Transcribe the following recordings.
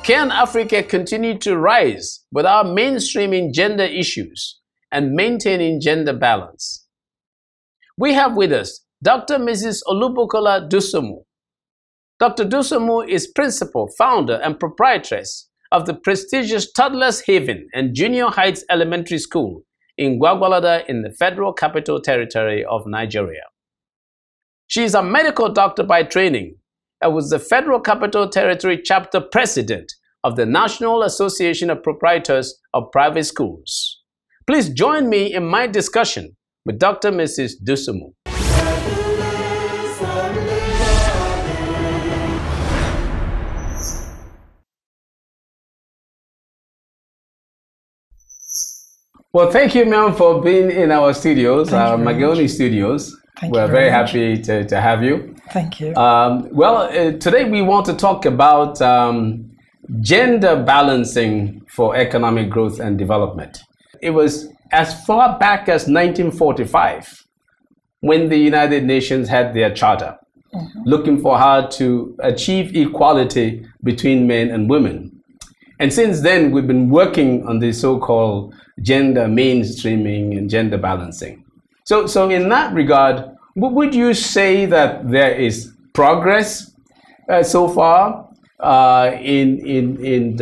Can Africa continue to rise without mainstreaming gender issues and maintaining gender balance? We have with us Dr. Mrs. Olubukola Dusomu. Dr. Dusomu is principal, founder, and proprietress of the prestigious Toddlers Haven and Junior Heights Elementary School in Gwagwalada in the Federal Capital Territory of Nigeria. She is a medical doctor by training and was the Federal Capital Territory chapter president of the National Association of Proprietors of Private Schools. Please join me in my discussion with Dr. Mrs. Dusomu. Well, thank you, ma'am, for being in our studios, our Magoni studios. We're very happy to have you. Thank you. Today we want to talk about gender balancing for economic growth and development. It was as far back as 1945 when the United Nations had their charter, looking for how to achieve equality between men and women. And since then, we've been working on the so-called gender mainstreaming and gender balancing. So in that regard, would you say that there is progress so far in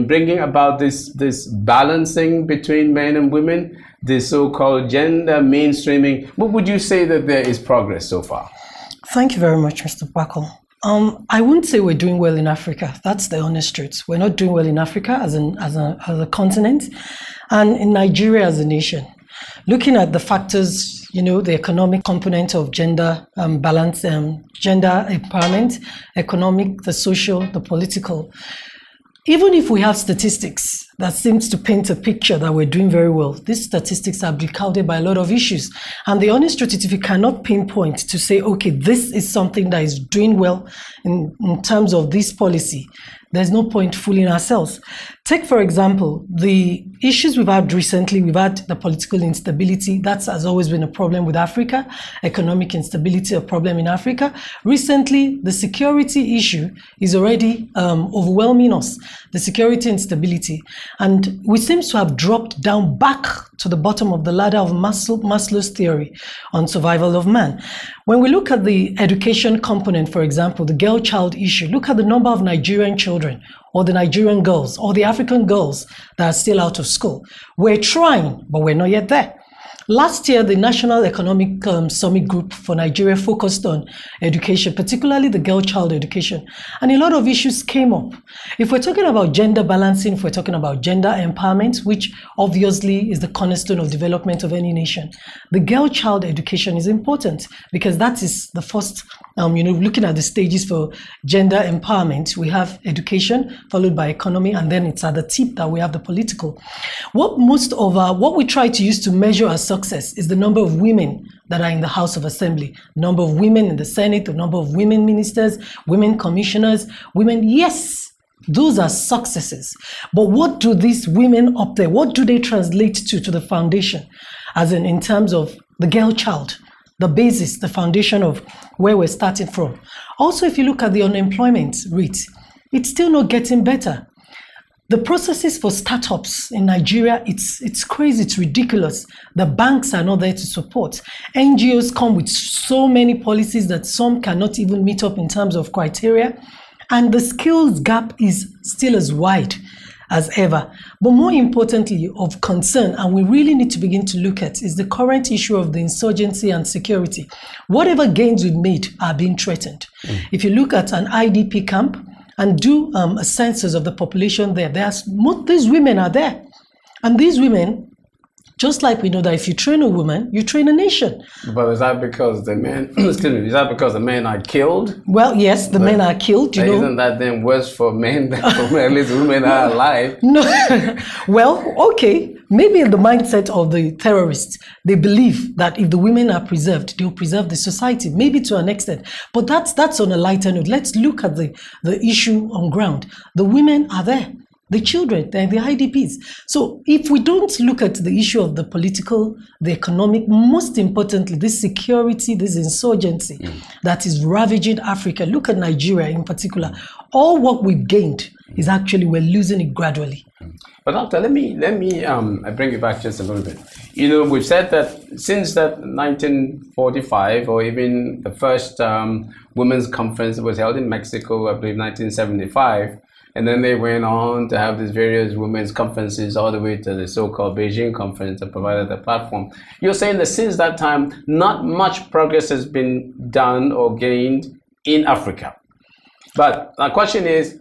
bringing about this balancing between men and women, the so-called gender mainstreaming? Would you say that there is progress so far? Thank you very much, Mr. Kpakol. I wouldn't say we're doing well in Africa. That's the honest truth. We're not doing well in Africa as a continent, and in Nigeria as a nation. Looking at the factors, the economic component of gender balance, gender empowerment, economic, the social, the political. Even if we have statistics that seems to paint a picture that we're doing very well, these statistics are clouded by a lot of issues. And the honest truth is, if you cannot pinpoint to say, okay, this is something that is doing well in terms of this policy, there's no point fooling ourselves. Take, for example, the issues we've had recently. We've had the political instability. That has always been a problem with Africa. Economic instability, a problem in Africa. Recently, the security issue is already overwhelming us, the security instability. And we seem to have dropped down back to the bottom of the ladder of Maslow's theory on survival of man. When we look at the education component, for example, the girl-child issue, look at the number of Nigerian children or the Nigerian girls or the African girls that are still out of school. We're trying, but we're not yet there. Last year, the National Economic Summit Group for Nigeria focused on education, particularly the girl-child education, and a lot of issues came up. If we're talking about gender balancing, if we're talking about gender empowerment, which obviously is the cornerstone of development of any nation, the girl-child education is important because that is the first, looking at the stages for gender empowerment, we have education followed by economy, and then it's at the tip that we have the political. What we try to use to measure our success is the number of women that are in the House of Assembly, number of women in the Senate, the number of women ministers, women commissioners, women. Yes, those are successes. But what do these women up there, what do they translate to the foundation, as in terms of the girl child, the basis, the foundation of where we're starting from? Also, if you look at the unemployment rate, it's still not getting better. The processes for startups in Nigeria, it's crazy, it's ridiculous. The banks are not there to support. NGOs come with so many policies that some cannot even meet up in terms of criteria. And the skills gap is still as wide as ever. But more importantly, of concern, and we really need to begin to look at, is the current issue of the insurgency and security. Whatever gains we've made are being threatened. If you look at an IDP camp, and do a census of the population there. These women are there. And these women, just like we know that if you train a woman, you train a nation. But is that because the men, is that because the men are killed? Well, yes, the men are killed. Isn't that then worse for men than for men? At least women are alive. No. Well, okay. Maybe in the mindset of the terrorists, they believe that if the women are preserved, they'll preserve the society, maybe to an extent. But that's on a lighter note. Let's look at the issue on ground. The women are there. The children, they're the IDPs. So if we don't look at the issue of the political, the economic, most importantly, this security, this insurgency that is ravaging Africa, look at Nigeria in particular. All what we've gained Is actually we're losing it gradually. But doctor, let me I bring you back just a little bit. You know, we've said that since that 1945, or even the first women's conference was held in Mexico, I believe 1975, and then they went on to have these various women's conferences all the way to the so-called Beijing conference that provided the platform. You're saying that since that time, not much progress has been done or gained in Africa. But my question is,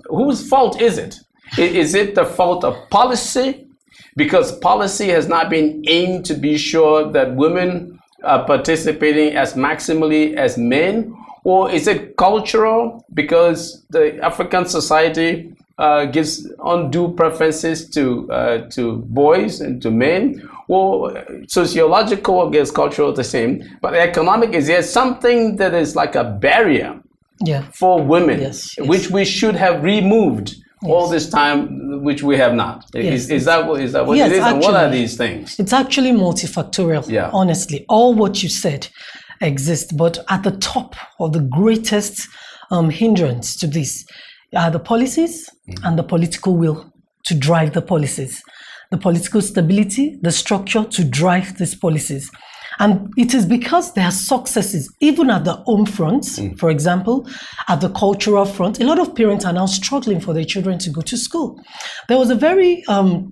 whose fault is it? Is it the fault of policy? Because policy has not been aimed to be sure that women are participating as maximally as men? Or is it cultural, because the African society gives undue preferences to boys and to men? Or sociological against cultural, the same. But economic, is there something that is like a barrier for women, which we should have removed all this time, which we have not? Is that what it is? Actually, and what are these things? It's actually multifactorial, honestly. All what you said exists, but at the top of the greatest hindrance to this are the policies and the political will to drive the policies, the political stability, the structure to drive these policies. And it is because there are successes, even at the home front, for example, at the cultural front. A lot of parents are now struggling for their children to go to school. There was a very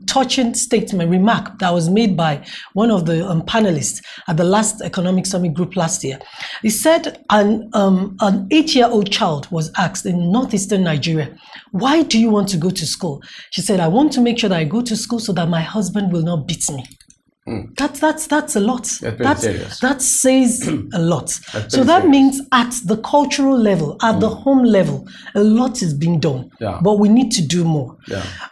touching remark that was made by one of the panelists at the last Economic Summit Group last year. He said an 8-year-old child was asked in northeastern Nigeria, "Why do you want to go to school?" She said, "I want to make sure that I go to school so that my husband will not beat me." That's a lot. That says a lot. So that means at the cultural level, at the home level, a lot is being done. But we need to do more.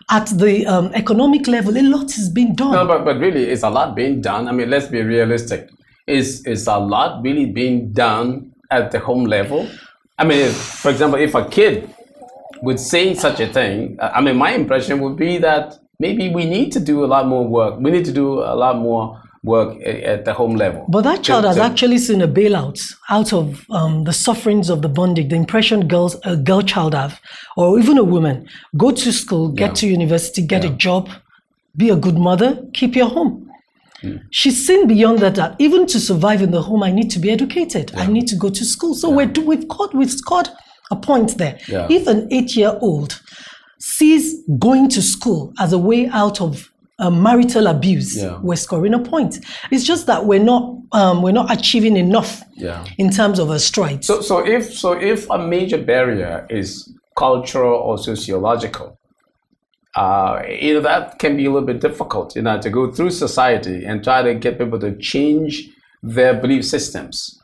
At the economic level, a lot is being done. No, but really, is a lot being done? I mean, let's be realistic. Is a lot really being done at the home level? I mean, for example, if a kid would say such a thing, I mean, my impression would be that maybe we need to do a lot more work. We need to do a lot more work at the home level. But that child has actually seen a bailout out of the sufferings of the bondage, the impression a girl child have, or even a woman. Go to school, get to university, get a job, be a good mother, keep your home. She's seen beyond that, even to survive in the home, I need to be educated. I need to go to school. So we've scored a point there. If an 8-year-old sees going to school as a way out of marital abuse, we're scoring a point. It's just that we're not achieving enough in terms of a stride. So if a major barrier is cultural or sociological, that can be a little bit difficult, to go through society and try to get people to change their belief systems.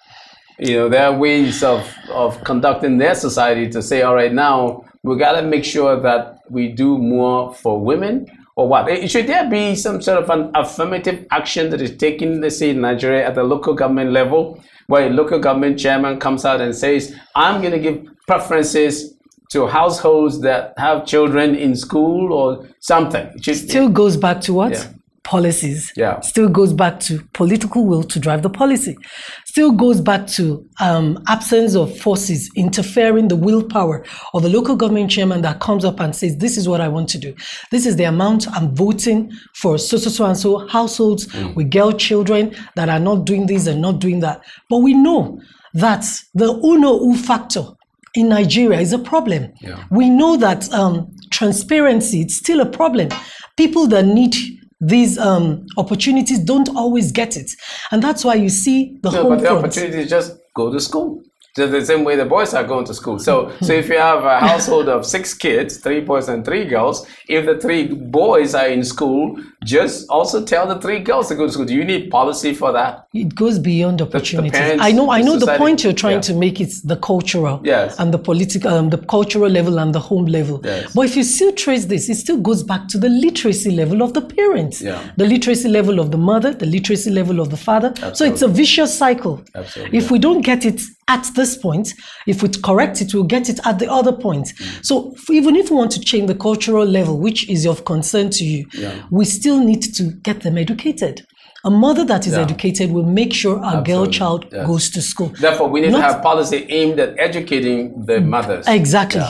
Their ways of conducting their society to say, all right, now we got to make sure that we do more for women, or what? Should there be some sort of an affirmative action that is taken, let's say in Nigeria, at the local government level, where a local government chairman comes out and says, I'm going to give preferences to households that have children in school or something? Still goes back to what? Policies. Still goes back to political will to drive the policy. Still goes back to absence of forces interfering the willpower of the local government chairman that comes up and says, this is what I want to do. This is the amount I'm voting for so and so households with girl children that are not doing this and not doing that. But we know that the uno factor in Nigeria is a problem. We know that transparency is still a problem. People that need these opportunities don't always get it, and that's why you see the home but the front. Opportunity is just go to school. Just the same way the boys are going to school. So if you have a household of 6 kids, 3 boys and 3 girls, if the 3 boys are in school, just also tell the 3 girls to go to school. Do you need policy for that? It goes beyond opportunities. The parents, I know the the point you're trying to make is the cultural and the political, the cultural level and the home level. But if you still trace this, it still goes back to the literacy level of the parents, the literacy level of the mother, the literacy level of the father. Absolutely. So it's a vicious cycle. Absolutely. If we don't get it at this point, if we correct it, we'll get it at the other point. So even if we want to change the cultural level, which is of concern to you, we still need to get them educated. A mother that is educated will make sure our girl child goes to school. Therefore, we need to have policy aimed at educating the mothers. Exactly.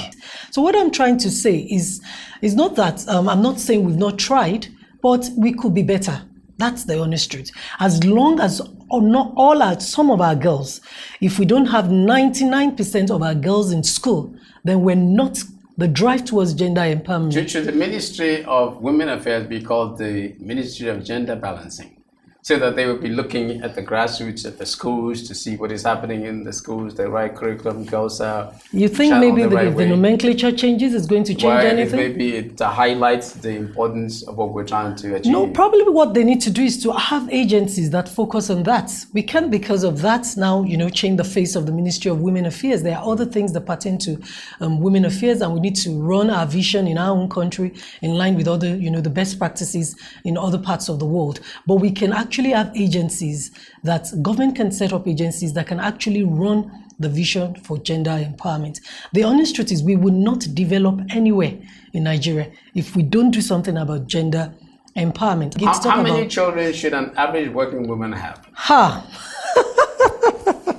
So what I'm trying to say is not that, I'm not saying we've not tried, but we could be better. That's the honest truth. As long as not all some of our girls, if we don't have 99% of our girls in school, then we're not the drive towards gender empowerment. Should the Ministry of Women Affairs be called the Ministry of Gender Balancing? So that they will be looking at the grassroots at the schools to see what is happening in the schools, the right curriculum goes out. You think maybe if the nomenclature changes, it's going to change anything? Maybe it highlights the importance of what we're trying to achieve. No, probably what they need to do is to have agencies that focus on that. We can't, because of that, now, change the face of the Ministry of Women Affairs. There are other things that pertain to women affairs, and we need to run our vision in our own country in line with other, the best practices in other parts of the world. But we can actually have agencies that government can set up, agencies that can actually run the vision for gender empowerment. The honest truth is we will not develop anywhere in Nigeria if we don't do something about gender empowerment. How many children should an average working woman have?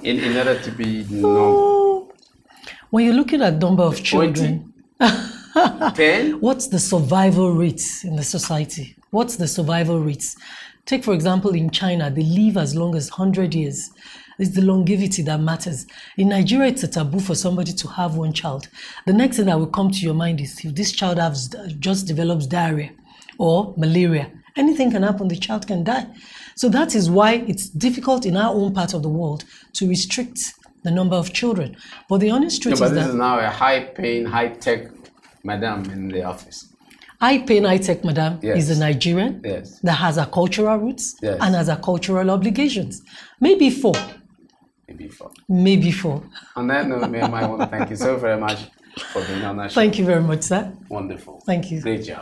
in order to be normal? When you're looking at number of children, 10? What's the survival rates in the society? What's the survival rates? Take, for example, in China, they live as long as 100 years. It's the longevity that matters. In Nigeria, it's a taboo for somebody to have one child. The next thing that will come to your mind is if this child just develops diarrhea or malaria, anything can happen, the child can die. So that is why it's difficult in our own part of the world to restrict the number of children. But the honest truth is that... this is now a high-paying, high-tech madam in the office. High-tech madam is a Nigerian that has a cultural roots and has a cultural obligations. Maybe four. Maybe four. On that note, ma'am, I want to thank you so very much for being on our show. Thank you very much, sir. Wonderful. Thank you. Great job.